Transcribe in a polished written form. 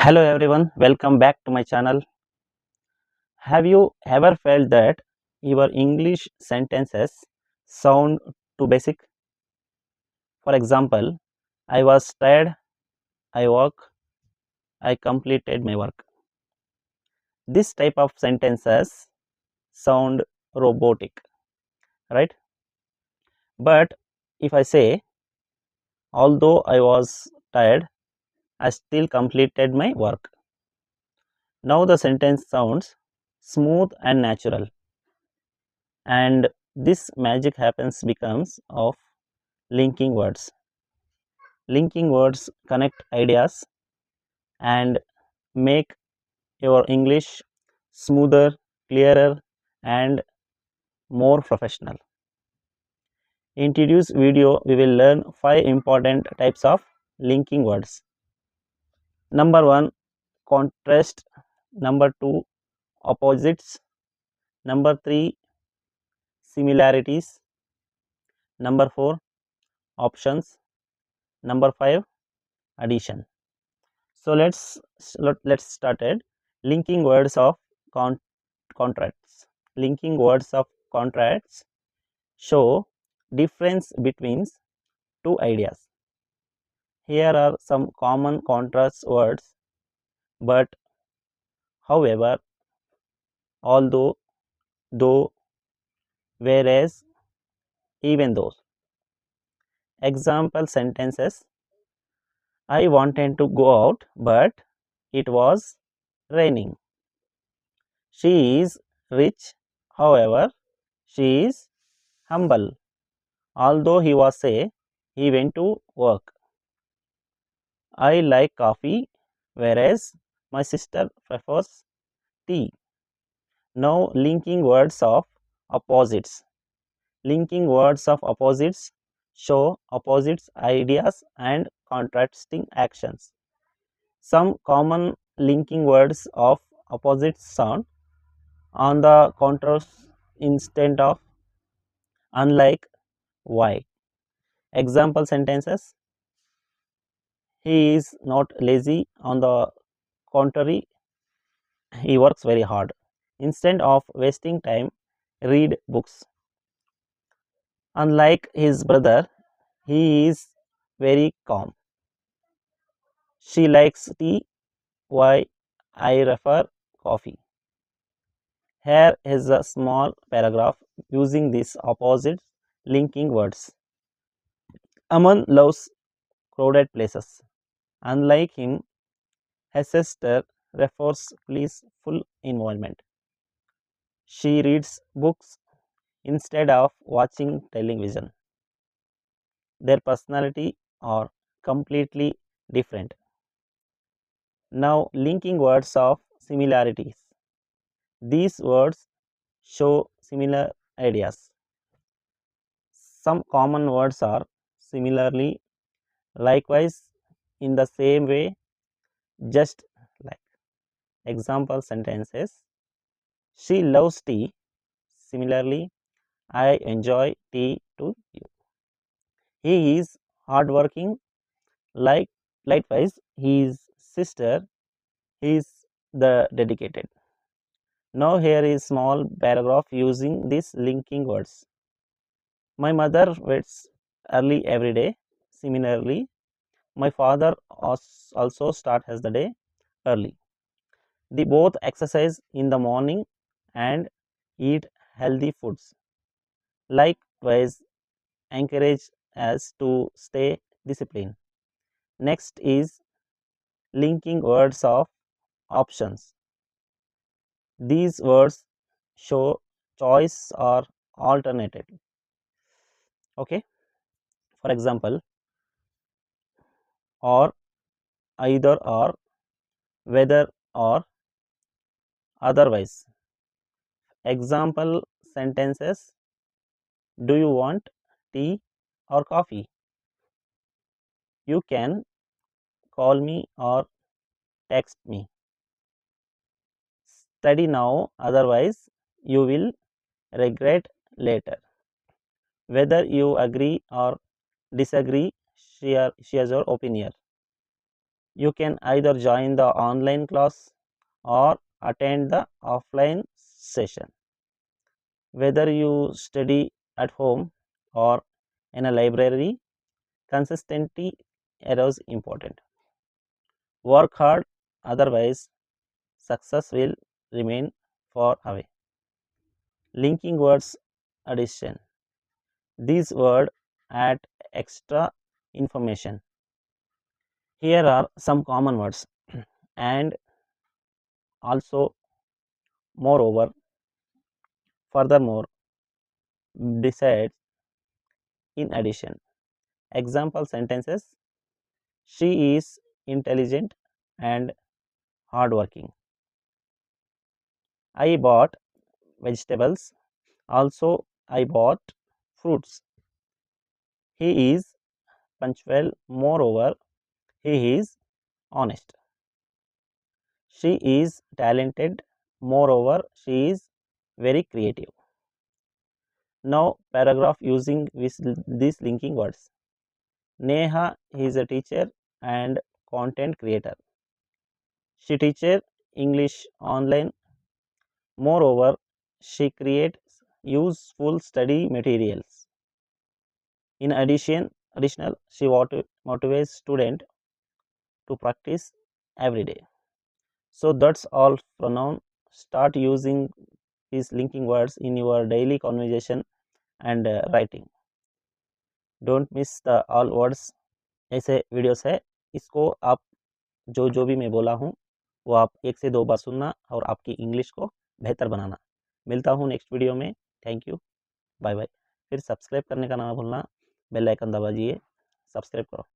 Hello everyone, welcome back to my channel. Have you ever felt that your English sentences sound too basic? For example, I was tired, I woke, I completed my work. This type of sentences sound robotic, right? But if I say, although I was tired, I still completed my work. Now the sentence sounds smooth and natural, and this magic happens becomes of linking words. Linking words connect ideas and make your English smoother, clearer, and more professional. In today's video, we will learn 5 important types of linking words. Number 1, contrast. Number 2, opposites. Number 3, similarities. Number 4, options. Number 5, addition. So let's start it. Linking words of contrasts. Linking words of contrasts show difference between two ideas. Here are some common contrast words, but however, although, though, whereas, even though. Example sentences: I wanted to go out, but it was raining. She is rich, however, she is humble. Although he was say, he went to work. I like coffee, whereas my sister prefers tea. Now, linking words of opposites. Linking words of opposites show opposites ideas and contrasting actions. Some common linking words of opposites sound on the contrast instead of unlike, why. Example sentences: he is not lazy, on the contrary, he works very hard. Instead of wasting time, read books. Unlike his brother, he is very calm. She likes tea, why I prefer coffee. Here is a small paragraph using these opposite linking words. Aman loves crowded places. Unlike him, his sister prefers peaceful environment. She reads books instead of watching television. Their personality are completely different. Now, linking words of similarities. These words show similar ideas. Some common words are similarly, likewise, in the same way, just like. Example sentences: she loves tea. Similarly, I enjoy tea too. He is hardworking. Like likewise, his sister is the dedicated. Now here is small paragraph using these linking words. My mother waits early every day. Similarly, my father also starts the day early. They both exercise in the morning and eat healthy foods. Likewise, encourage us to stay disciplined. Next is linking words of options. These words show choice or alternative. Okay, for example, or, either or, whether or, otherwise. Example sentences: do you want tea or coffee? You can call me or text me. Study now, otherwise you will regret later. Whether you agree or disagree, share your opinion. You can either join the online class or attend the offline session. Whether you study at home or in a library, consistency is important. Work hard, otherwise success will remain far away. Linking words addition. These words add extra information. Here are some common words and also, moreover, furthermore, besides, in addition. Example sentences: she is intelligent and hardworking. I bought vegetables. Also, I bought fruits. He is punctual. Moreover, he is honest. She is talented. Moreover, she is very creative. Now, paragraph using these linking words. Neha is a teacher and content creator. She teaches English online. Moreover, she creates useful study materials. In additional, she motivates students to practice every day. So that's all for now. Start using these linking words in your daily conversation and writing. Don't miss the all words. ऐसे videos है, इसको आप जो जो भी मैं बोला हूँ वो आप 1 से 2 बार सुनना और आपकी इंग्लिश को बेहतर बनाना। मिलता हूँ नेक्स्ट वीडियो में। Thank you, bye bye. फिर सब्सक्राइब करने का ना भूलना, बेल आइकन दबाइए, सब्सक्राइब करो।